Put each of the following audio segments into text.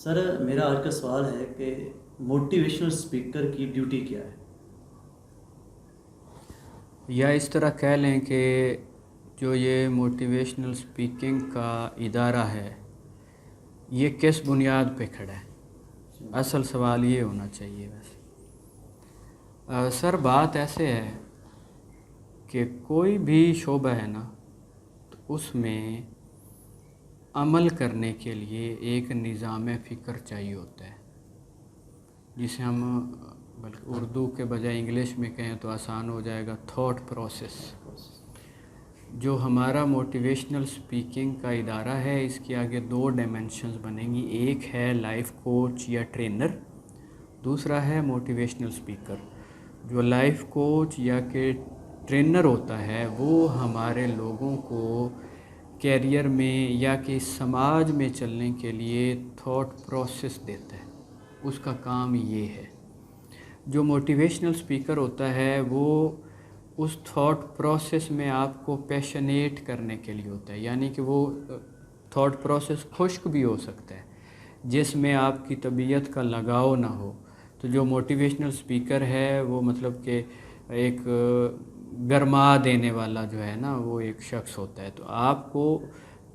سر میرا آج کا سوال ہے کہ موٹیویشنل اسپیکر کی ڈیوٹی کیا ہے؟ یا اس طرح کہہ لیں کہ جو یہ موٹیویشنل اسپیکنگ کا ادارہ ہے یہ کس بنیاد پہ کھڑا ہے؟ اصل سوال یہ ہونا چاہیے ویسے سر بات ایسے ہے کہ کوئی بھی شعبہ ہے نا تو اس میں عمل کرنے کے لیے ایک نظام فکر چاہیے ہوتا ہے، جسے ہم بلکہ اردو کے بجائے انگلش میں کہیں تو آسان ہو جائے گا، تھاٹ پروسیس۔ جو ہمارا موٹیویشنل اسپیکنگ کا ادارہ ہے اس کی آگے دو ڈائمنشنز بنیں گی، ایک ہے لائف کوچ یا ٹرینر، دوسرا ہے موٹیویشنل اسپیکر۔ جو لائف کوچ یا کہ ٹرینر ہوتا ہے وہ ہمارے لوگوں کو کیریئر میں یا کہ سماج میں چلنے کے لیے تھاٹ پروسیس دیتا ہے، اس کا کام یہ ہے۔ جو موٹیویشنل اسپیکر ہوتا ہے وہ اس تھاٹ پروسیس میں آپ کو پیشنیٹ کرنے کے لیے ہوتا ہے، یعنی کہ وہ تھاٹ پروسیس خشک بھی ہو سکتا ہے جس میں آپ کی طبیعت کا لگاؤ نہ ہو۔ تو جو موٹیویشنل اسپیکر ہے وہ مطلب کہ ایک گرما دینے والا جو ہے نا وہ ایک شخص ہوتا ہے۔ تو آپ کو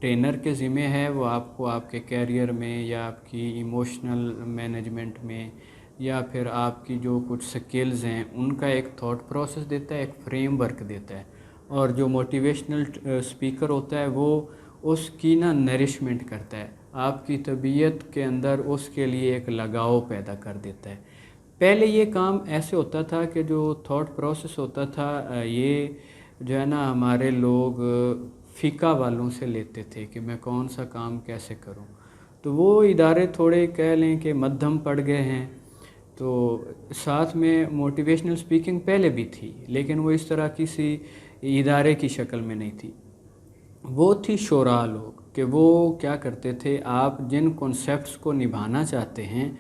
ٹرینر کے ذمہ ہے وہ آپ کو آپ کے کیریئر میں یا آپ کی ایموشنل مینجمنٹ میں یا پھر آپ کی جو کچھ سکلز ہیں ان کا ایک تھاٹ پروسیس دیتا ہے، ایک فریم ورک دیتا ہے۔ اور جو موٹیویشنل اسپیکر ہوتا ہے وہ اس کی نا نرشمنٹ کرتا ہے، آپ کی طبیعت کے اندر اس کے لیے ایک لگاؤ پیدا کر دیتا ہے۔ پہلے یہ کام ایسے ہوتا تھا کہ جو تھاٹ پروسیس ہوتا تھا یہ جو ہے نا ہمارے لوگ فقہ والوں سے لیتے تھے کہ میں کون سا کام کیسے کروں، تو وہ ادارے تھوڑے کہہ لیں کہ مدھم پڑ گئے ہیں۔ تو ساتھ میں موٹیویشنل اسپیکنگ پہلے بھی تھی لیکن وہ اس طرح کسی ادارے کی شکل میں نہیں تھی، وہ تھی شورا لوگ کہ وہ کیا کرتے تھے، آپ جن کنسیپٹس کو نبھانا چاہتے ہیں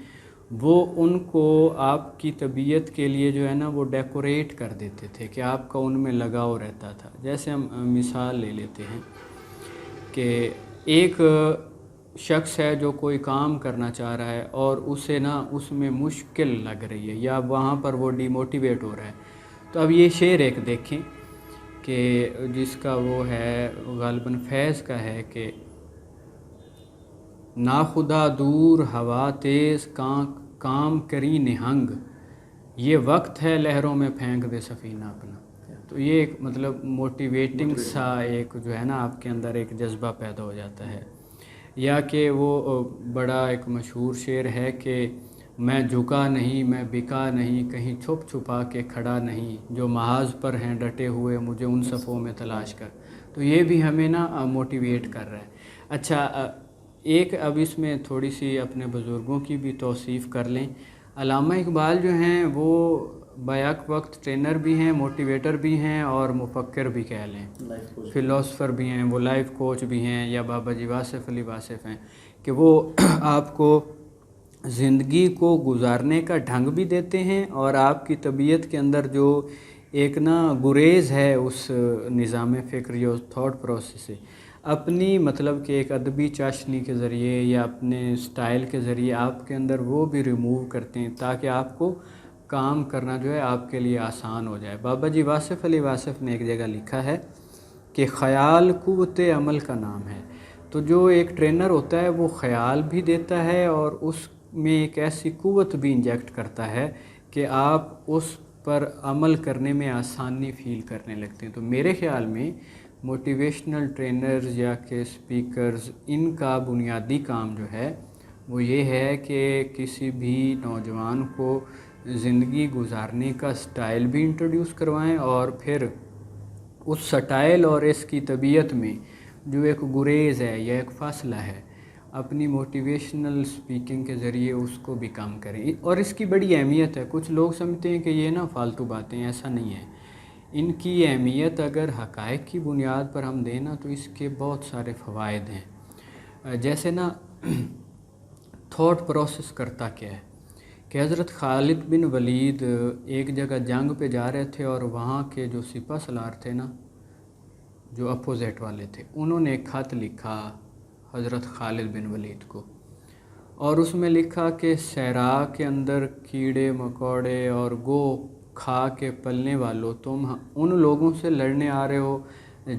وہ ان کو آپ کی طبیعت کے لیے جو ہے نا وہ ڈیکوریٹ کر دیتے تھے کہ آپ کا ان میں لگاؤ رہتا تھا۔ جیسے ہم مثال لے لیتے ہیں کہ ایک شخص ہے جو کوئی کام کرنا چاہ رہا ہے اور اسے نا اس میں مشکل لگ رہی ہے یا وہاں پر وہ ڈی موٹیویٹ ہو رہا ہے، تو اب یہ شعر ایک دیکھیں کہ جس کا وہ ہے غالباً فیض کا ہے کہ ناخدا دور ہوا تیز کام کری نہنگ، یہ وقت ہے لہروں میں پھینک دے سفینہ اپنا۔ تو یہ ایک مطلب موٹیویٹنگ سا ایک جو ہے نا آپ کے اندر ایک جذبہ پیدا ہو جاتا ہے۔ یا کہ وہ بڑا ایک مشہور شعر ہے کہ میں جھکا نہیں میں بکا نہیں، کہیں چھپ چھپا کے کھڑا نہیں، جو محاذ پر ہیں ڈٹے ہوئے مجھے ان صفوں میں تلاش کر۔ تو یہ بھی ہمیں نا موٹیویٹ کر رہا ہے۔ اچھا ایک اب اس میں تھوڑی سی اپنے بزرگوں کی بھی توصیف کر لیں۔ علامہ اقبال جو ہیں وہ بیک وقت ٹرینر بھی ہیں، موٹیویٹر بھی ہیں اور مفکر بھی کہہ لیں، فلاسفر بھی ہیں، وہ لائف کوچ بھی ہیں، یا بابا جی واصف علی واصف ہیں کہ وہ آپ کو زندگی کو گزارنے کا ڈھنگ بھی دیتے ہیں اور آپ کی طبیعت کے اندر جو ایک نا گریز ہے اس نظام فکر یا اس تھاٹ پروسیس سے اپنی مطلب کہ ایک ادبی چاشنی کے ذریعے یا اپنے سٹائل کے ذریعے آپ کے اندر وہ بھی ریموو کرتے ہیں تاکہ آپ کو کام کرنا جو ہے آپ کے لیے آسان ہو جائے۔ بابا جی واصف علی واصف نے ایک جگہ لکھا ہے کہ خیال قوت عمل کا نام ہے۔ تو جو ایک ٹرینر ہوتا ہے وہ خیال بھی دیتا ہے اور اس میں ایک ایسی قوت بھی انجیکٹ کرتا ہے کہ آپ اس پر عمل کرنے میں آسانی فیل کرنے لگتے ہیں۔ تو میرے خیال میں موٹیویشنل ٹرینرز یا کہ اسپیکرز ان کا بنیادی کام جو ہے وہ یہ ہے کہ کسی بھی نوجوان کو زندگی گزارنے کا سٹائل بھی انٹروڈیوس کروائیں اور پھر اس سٹائل اور اس کی طبیعت میں جو ایک گریز ہے یا ایک فاصلہ ہے اپنی موٹیویشنل اسپیکنگ کے ذریعے اس کو بھی کام کریں۔ اور اس کی بڑی اہمیت ہے، کچھ لوگ سمجھتے ہیں کہ یہ نا فالتو باتیں، ایسا نہیں ہے۔ ان کی اہمیت اگر حقائق کی بنیاد پر ہم دیں نا تو اس کے بہت سارے فوائد ہیں۔ جیسے نا تھاٹ پروسیس کرتا کیا ہے کہ حضرت خالد بن ولید ایک جگہ جنگ پہ جا رہے تھے اور وہاں کے جو سپہ سالار تھے نا جو اپوزٹ والے تھے انہوں نے ایک خط لکھا حضرت خالد بن ولید کو، اور اس میں لکھا کہ صحرا کے اندر کیڑے مکوڑے اور گو کھا کے پلنے والوں، تم ان لوگوں سے لڑنے آ رہے ہو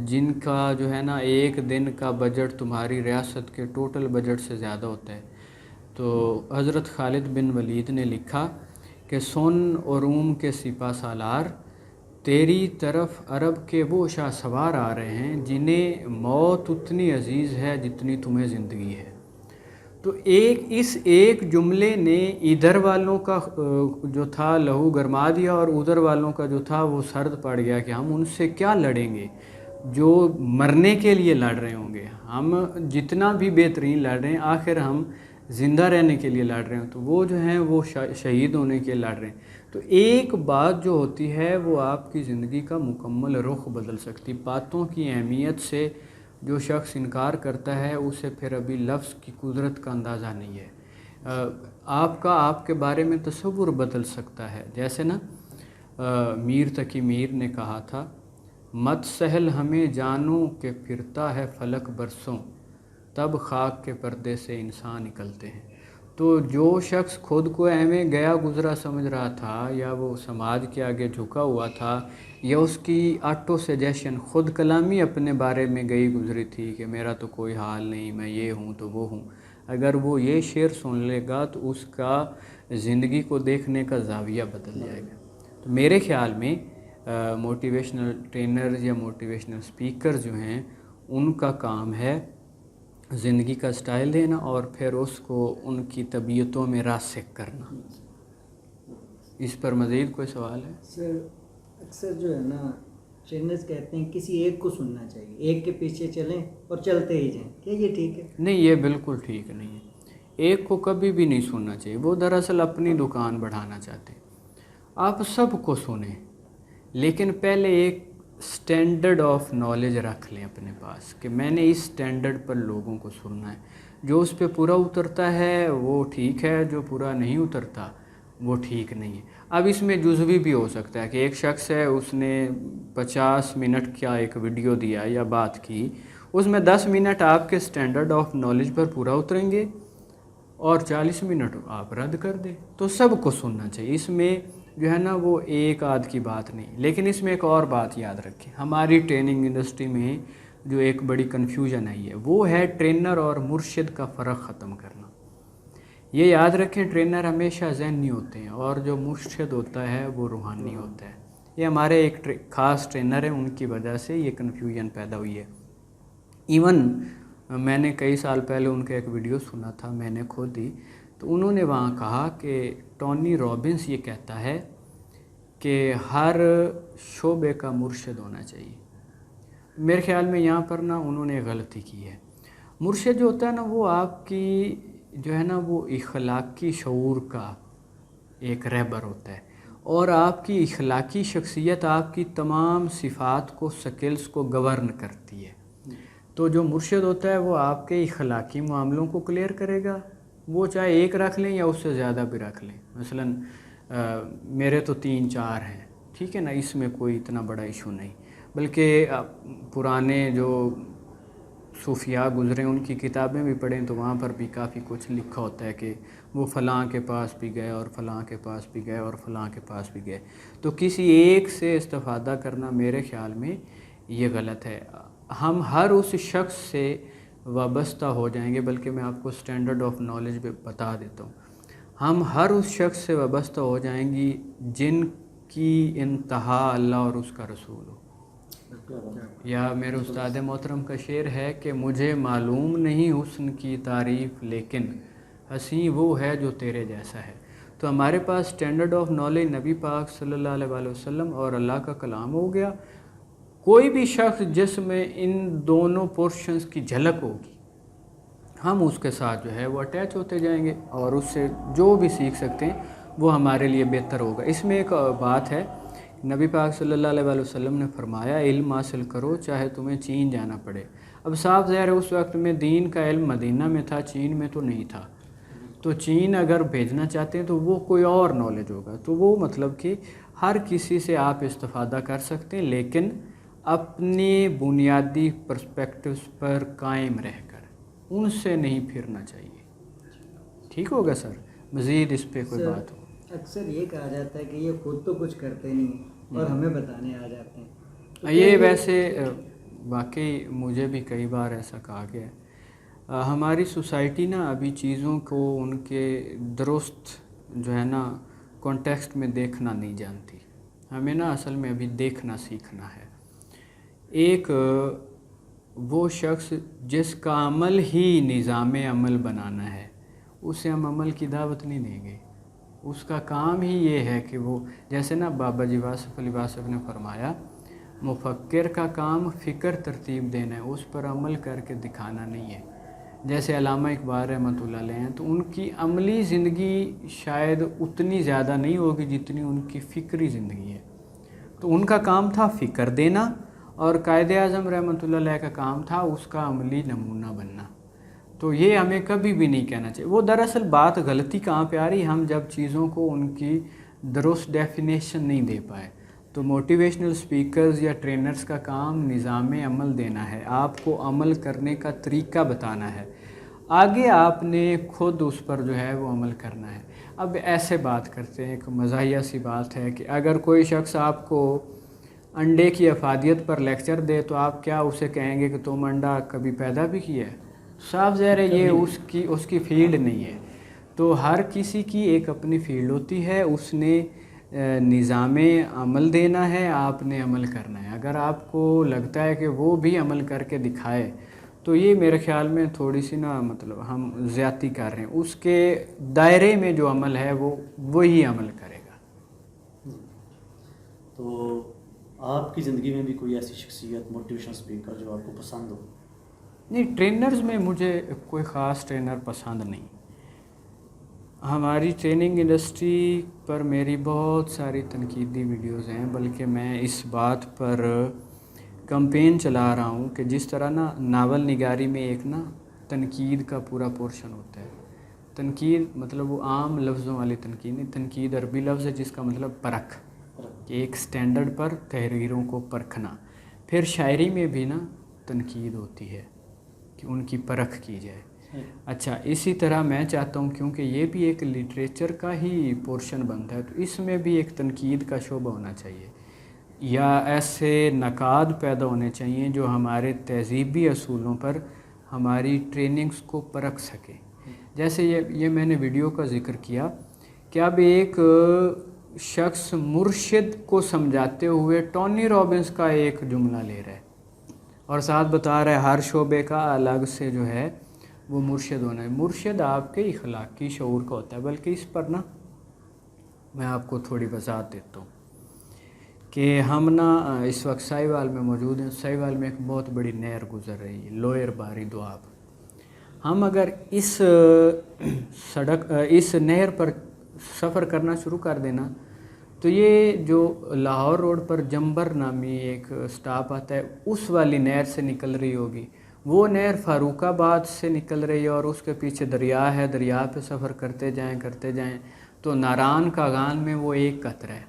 جن کا جو ہے نا ایک دن کا بجٹ تمہاری ریاست کے ٹوٹل بجٹ سے زیادہ ہوتا ہے۔ تو حضرت خالد بن ولید نے لکھا کہ سن اور روم کے سپہ سالار، تیری طرف عرب کے وہ شاہ سوار آ رہے ہیں جنہیں موت اتنی عزیز ہے جتنی تمہیں زندگی ہے۔ تو اس ایک جملے نے ادھر والوں کا جو تھا لہو گرما دیا، اور ادھر والوں کا جو تھا وہ سرد پڑ گیا کہ ہم ان سے کیا لڑیں گے جو مرنے کے لیے لڑ رہے ہوں گے، ہم جتنا بھی بہترین لڑ رہے ہیں آخر ہم زندہ رہنے کے لیے لڑ رہے ہیں، تو وہ جو ہیں وہ شہید ہونے کے لیے لڑ رہے ہیں۔ تو ایک بات جو ہوتی ہے وہ آپ کی زندگی کا مکمل رخ بدل سکتی۔ باتوں کی اہمیت سے جو شخص انکار کرتا ہے اسے پھر ابھی لفظ کی قدرت کا اندازہ نہیں ہے۔ آپ کے بارے میں تصور بدل سکتا ہے۔ جیسے نا میر تقی میر نے کہا تھا، مت سہل ہمیں جانوں کہ پھرتا ہے فلک برسوں، تب خاک کے پردے سے انسان نکلتے ہیں۔ تو جو شخص خود کو ایویں گیا گزرا سمجھ رہا تھا، یا وہ سماج کے آگے جھکا ہوا تھا، یا اس کی آٹو سجیشن خود کلامی اپنے بارے میں گئی گزری تھی کہ میرا تو کوئی حال نہیں، میں یہ ہوں تو وہ ہوں، اگر وہ یہ شعر سن لے گا تو اس کا زندگی کو دیکھنے کا زاویہ بدل جائے گا۔ تو میرے خیال میں موٹیویشنل ٹرینرز یا موٹیویشنل سپیکر جو ہیں ان کا کام ہے زندگی کا سٹائل دینا اور پھر اس کو ان کی طبیعتوں میں راسخ کرنا۔ اس پر مزید کوئی سوال ہے؟ سر اکثر جو ہے نا ٹرینرز کہتے ہیں کسی ایک کو سننا چاہیے، ایک کے پیچھے چلیں اور چلتے ہی جائیں، کیا یہ ٹھیک ہے؟ نہیں، یہ بالکل ٹھیک نہیں ہے۔ ایک کو کبھی بھی نہیں سننا چاہیے، وہ دراصل اپنی دکان بڑھانا چاہتے ہیں۔ آپ سب کو سنیں، لیکن پہلے ایک سٹینڈرڈ آف نالج رکھ لیں اپنے پاس کہ میں نے اس سٹینڈرڈ پر لوگوں کو سننا ہے۔ جو اس پہ پورا اترتا ہے وہ ٹھیک ہے، جو پورا نہیں اترتا وہ ٹھیک نہیں ہے۔ اب اس میں جزوی بھی ہو سکتا ہے کہ ایک شخص ہے، اس نے 50 منٹ کا ایک ویڈیو دیا یا بات کی، اس میں 10 منٹ آپ کے سٹینڈرڈ آف نالج پر پورا اتریں گے اور 40 منٹ آپ رد کر دیں، تو سب کو سننا چاہیے۔ اس میں جو ہے نا وہ ایک آدھ کی بات نہیں، لیکن اس میں ایک اور بات یاد رکھیں، ہماری ٹریننگ انڈسٹری میں جو ایک بڑی کنفیوژن آئی ہے وہ ہے ٹرینر اور مرشد کا فرق ختم کرنا۔ یہ یاد رکھیں، ٹرینر ہمیشہ ذہنی ہوتے ہیں اور جو مرشد ہوتا ہے وہ روحانی ہوتا ہے۔ یہ ہمارے ایک خاص ٹرینر ہیں، ان کی وجہ سے یہ کنفیوژن پیدا ہوئی ہے۔ ایون میں نے کئی سال پہلے ان کا ایک ویڈیو سنا تھا، میں نے خود ہی، تو انہوں نے وہاں کہا کہ ٹونی رابنس یہ کہتا ہے کہ ہر شعبے کا مرشد ہونا چاہیے۔ میرے خیال میں یہاں پر نا انہوں نے غلطی کی ہے۔ مرشد جو ہوتا ہے نا وہ آپ کی جو ہے نا وہ اخلاقی شعور کا ایک رہبر ہوتا ہے، اور آپ کی اخلاقی شخصیت آپ کی تمام صفات کو، سکلز کو گورن کرتی ہے۔ تو جو مرشد ہوتا ہے وہ آپ کے اخلاقی معاملوں کو کلیئر کرے گا، وہ چاہے ایک رکھ لیں یا اس سے زیادہ بھی رکھ لیں۔ مثلاً میرے تو 3-4 ہیں، ٹھیک ہے نا، اس میں کوئی اتنا بڑا ایشو نہیں، بلکہ پرانے جو صوفیاء گزرے ان کی کتابیں بھی پڑھیں تو وہاں پر بھی کافی کچھ لکھا ہوتا ہے کہ وہ فلاں کے پاس بھی گئے اور فلاں کے پاس بھی گئے اور فلاں کے پاس بھی گئے۔ تو کسی ایک سے استفادہ کرنا میرے خیال میں یہ غلط ہے۔ ہم ہر اس شخص سے وابستہ ہو جائیں گے، بلکہ میں آپ کو سٹینڈرڈ آف نالج بھی بتا دیتا ہوں، ہم ہر اس شخص سے وابستہ ہو جائیں گی جن کی انتہا اللہ اور اس کا رسول ہو۔ یا میرے استاد محترم کا شعر ہے کہ مجھے معلوم نہیں حسن کی تعریف، لیکن حسین وہ ہے جو تیرے جیسا ہے۔ تو ہمارے پاس سٹینڈرڈ آف نالج نبی پاک صلی اللہ علیہ وسلم اور اللہ کا کلام ہو گیا۔ کوئی بھی شخص جس میں ان دونوں پورشنز کی جھلک ہوگی، ہم اس کے ساتھ جو ہے وہ اٹیچ ہوتے جائیں گے اور اس سے جو بھی سیکھ سکتے ہیں وہ ہمارے لیے بہتر ہوگا۔ اس میں ایک بات ہے، نبی پاک صلی اللہ علیہ وسلم نے فرمایا علم حاصل کرو چاہے تمہیں چین جانا پڑے۔ اب صاف ظاہر ہے اس وقت میں دین کا علم مدینہ میں تھا، چین میں تو نہیں تھا۔ تو چین اگر بھیجنا چاہتے ہیں تو وہ کوئی اور نالج ہوگا، تو وہ مطلب کہ ہر کسی سے آپ استفادہ کر سکتے ہیں، لیکن اپنے بنیادی پرسپیکٹوز پر قائم رہ کر ان سے نہیں پھرنا چاہیے۔ ٹھیک ہوگا سر؟ مزید اس پہ کوئی سر، بات ہو؟ اکثر یہ کہا جاتا ہے کہ یہ خود تو کچھ کرتے نہیں اور ہمیں بتانے آ جاتے ہیں، تو کیا یہ ویسے واقعی مجھے بھی کئی بار ایسا کہا گیا ہے۔ ہماری سوسائٹی نا ابھی چیزوں کو ان کے درست جو ہے نا کانٹیکسٹ میں دیکھنا نہیں جانتی۔ ہمیں نا اصل میں ابھی دیکھنا سیکھنا ہے۔ ایک وہ شخص جس کا عمل ہی نظام عمل بنانا ہے، اسے ہم عمل کی دعوت نہیں دیں گے۔ اس کا کام ہی یہ ہے کہ وہ، جیسے نا بابا جی واصف علی واصف نے فرمایا، مفکر کا کام فکر ترتیب دینا ہے، اس پر عمل کر کے دکھانا نہیں ہے۔ جیسے علامہ اقبال رحمۃ اللہ علیہ ہیں، تو ان کی عملی زندگی شاید اتنی زیادہ نہیں ہوگی جتنی ان کی فکری زندگی ہے۔ تو ان کا کام تھا فکر دینا، اور قائد اعظم رحمۃ اللہ علیہ کا کام تھا اس کا عملی نمونہ بننا۔ تو یہ ہمیں کبھی بھی نہیں کہنا چاہیے۔ وہ دراصل بات غلطی کہاں پہ آ رہی، ہم جب چیزوں کو ان کی درست ڈیفینیشن نہیں دے پائے۔ تو موٹیویشنل سپیکرز یا ٹرینرز کا کام نظام عمل دینا ہے، آپ کو عمل کرنے کا طریقہ بتانا ہے، آگے آپ نے خود اس پر جو ہے وہ عمل کرنا ہے۔ اب ایسے بات کرتے ہیں، ایک مزاحیہ سی بات ہے کہ اگر کوئی شخص آپ کو انڈے کی افادیت پر لیکچر دے تو آپ کیا اسے کہیں گے کہ تم انڈا کبھی پیدا بھی کیا ہے؟ صاف ظاہر ہے یہ اس کی فیلڈ نہیں ہے۔ تو ہر کسی کی ایک اپنی فیلڈ ہوتی ہے، اس نے نظام عمل دینا ہے، آپ نے عمل کرنا ہے۔ اگر آپ کو لگتا ہے کہ وہ بھی عمل کر کے دکھائے تو یہ میرے خیال میں تھوڑی سی نا مطلب ہم زیادتی کر رہے ہیں۔ اس کے دائرے میں جو عمل ہے وہی عمل کرے گا۔ تو آپ کی زندگی میں بھی کوئی ایسی شخصیت موٹیویشن اسپیکر جو آپ کو پسند ہو؟ نہیں، ٹرینرز میں مجھے کوئی خاص ٹرینر پسند نہیں۔ ہماری ٹریننگ انڈسٹری پر میری بہت ساری تنقیدی ویڈیوز ہیں، بلکہ میں اس بات پر کمپین چلا رہا ہوں کہ جس طرح نا ناول نگاری میں ایک نا تنقید کا پورا پورشن ہوتا ہے۔ تنقید مطلب وہ عام لفظوں والی تنقید نہیں، تنقید عربی لفظ ہے جس کا مطلب پرکھ، کہ ایک سٹینڈرڈ پر تحریروں کو پرکھنا۔ پھر شاعری میں بھی نا تنقید ہوتی ہے کہ ان کی پرکھ کی جائے۔ اچھا، اسی طرح میں چاہتا ہوں کیونکہ یہ بھی ایک لٹریچر کا ہی پورشن بنتا ہے، تو اس میں بھی ایک تنقید کا شعبہ ہونا چاہیے، یا ایسے نقاد پیدا ہونے چاہیے جو ہمارے تہذیبی اصولوں پر ہماری ٹریننگز کو پرکھ سکے۔ جیسے یہ میں نے ویڈیو کا ذکر کیا کہ اب ایک شخص مرشد کو سمجھاتے ہوئے ٹونی رابنس کا ایک جملہ لے رہا ہے اور ساتھ بتا رہا ہے ہر شعبے کا الگ سے جو ہے وہ مرشد ہونا ہے۔ مرشد آپ کے اخلاقی شعور کا ہوتا ہے، بلکہ اس پر نا میں آپ کو تھوڑی وضاحت دیتا ہوں کہ ہم نا اس وقت ساہیوال میں موجود ہیں۔ ساہیوال میں ایک بہت بڑی نہر گزر رہی ہے، لوئر باری دوآب۔ ہم اگر اس نہر پر سفر کرنا شروع کر دینا تو یہ جو لاہور روڈ پر جمبر نامی ایک سٹاپ آتا ہے، اس والی نہر سے نکل رہی ہوگی۔ وہ نہر فاروق آباد سے نکل رہی ہے اور اس کے پیچھے دریا ہے، دریا پہ سفر کرتے جائیں تو ناران کاغان میں وہ ایک قطرہ ہے۔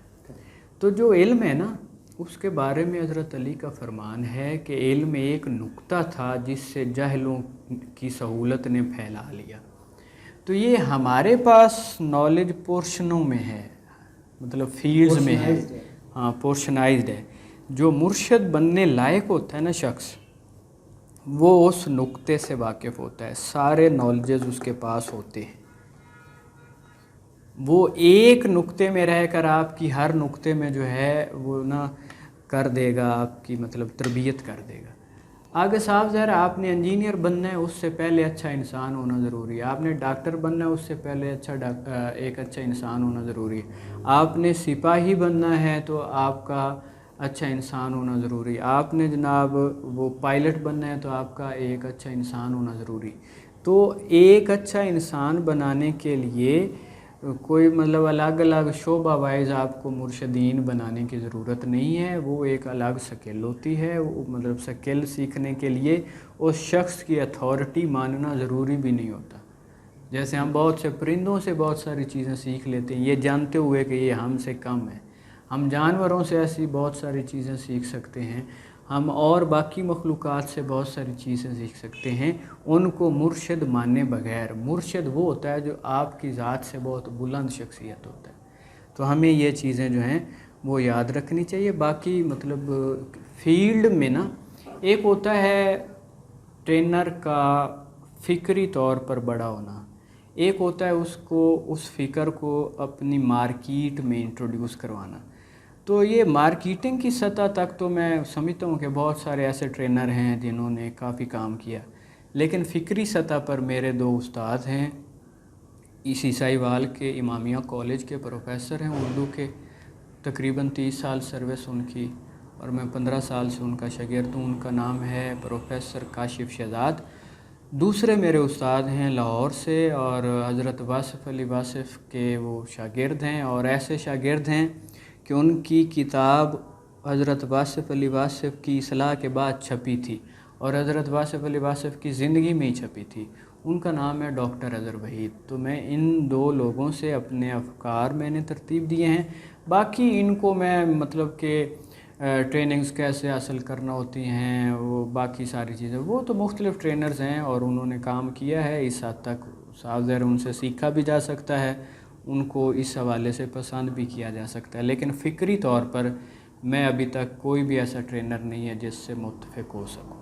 تو جو علم ہے نا، اس کے بارے میں حضرت علی کا فرمان ہے کہ علم ایک نقطہ تھا جس سے جاہلوں کی سہولت نے پھیلا لیا۔ تو یہ ہمارے پاس نالج پورشنوں میں ہے، مطلب فیلڈز میں ہے، ہاں پورشنائزڈ ہے۔ جو مرشد بننے لائق ہوتا ہے نا شخص، وہ اس نقطے سے واقف ہوتا ہے، سارے نالجز اس کے پاس ہوتے ہیں۔ وہ ایک نقطے میں رہ کر آپ کی ہر نقطے میں جو ہے وہ نا کر دے گا، آپ کی مطلب تربیت کر دے گا۔ آگے صاف ظاہر آپ نے انجینئر بننا ہے، اس سے پہلے اچھا انسان ہونا ضروری ہے۔ آپ نے ڈاکٹر بننا ہے، اس سے پہلے ایک اچھا انسان ہونا ضروری ہے۔ آپ نے سپاہی بننا ہے تو آپ کا اچھا انسان ہونا ضروری ہے۔ آپ نے جناب وہ پائلٹ بننا ہے تو آپ کا ایک اچھا انسان ہونا ضروری۔ تو ایک اچھا انسان بنانے کے لیے کوئی مطلب الگ الگ شعبہ وائز آپ کو مرشدین بنانے کی ضرورت نہیں ہے، وہ ایک الگ سکل ہوتی ہے۔ وہ مطلب سکل سیکھنے کے لیے اس شخص کی اتھارٹی ماننا ضروری بھی نہیں ہوتا۔ جیسے ہم بہت سے پرندوں سے بہت ساری چیزیں سیکھ لیتے ہیں، یہ جانتے ہوئے کہ یہ ہم سے کم ہے۔ ہم جانوروں سے ایسی بہت ساری چیزیں سیکھ سکتے ہیں، ہم اور باقی مخلوقات سے بہت ساری چیزیں سیکھ سکتے ہیں ان کو مرشد مانے بغیر. مرشد وہ ہوتا ہے جو آپ کی ذات سے بہت بلند شخصیت ہوتا ہے. تو ہمیں یہ چیزیں جو ہیں وہ یاد رکھنی چاہیے. باقی مطلب فیلڈ میں نا ایک ہوتا ہے ٹرینر کا فکری طور پر بڑا ہونا, ایک ہوتا ہے اس فکر کو اپنی مارکیٹ میں انٹروڈیوس کروانا. تو یہ مارکیٹنگ کی سطح تک تو میں سمجھتا ہوں کہ بہت سارے ایسے ٹرینر ہیں جنہوں نے کافی کام کیا, لیکن فکری سطح پر میرے 2 استاد ہیں. عیسائی وال کے امامیہ کالج کے پروفیسر ہیں اردو کے, تقریباً 30 سال سروس ان کی, اور میں 15 سال سے ان کا شاگرد ہوں. ان کا نام ہے پروفیسر کاشف شہزاد. دوسرے میرے استاد ہیں لاہور سے, اور حضرت واصف علی واصف کے وہ شاگرد ہیں, اور ایسے شاگرد ہیں کہ ان کی کتاب حضرت واصف علی واصف کی اصلاح کے بعد چھپی تھی, اور حضرت واصف علی واصف کی زندگی میں ہی چھپی تھی. ان کا نام ہے ڈاکٹر اظہر وحید. تو میں ان 2 لوگوں سے اپنے افکار میں نے ترتیب دیے ہیں. باقی ان کو میں مطلب کہ ٹریننگز کیسے حاصل کرنا ہوتی ہیں, وہ باقی ساری چیزیں, وہ تو مختلف ٹرینرز ہیں اور انہوں نے کام کیا ہے اس حد تک. صاف ظاہر ان سے سیکھا بھی جا سکتا ہے, ان کو اس حوالے سے پسند بھی کیا جا سکتا ہے, لیکن فکری طور پر میں ابھی تک کوئی بھی ایسا ٹرینر نہیں ہے جس سے متفق ہو سکوں.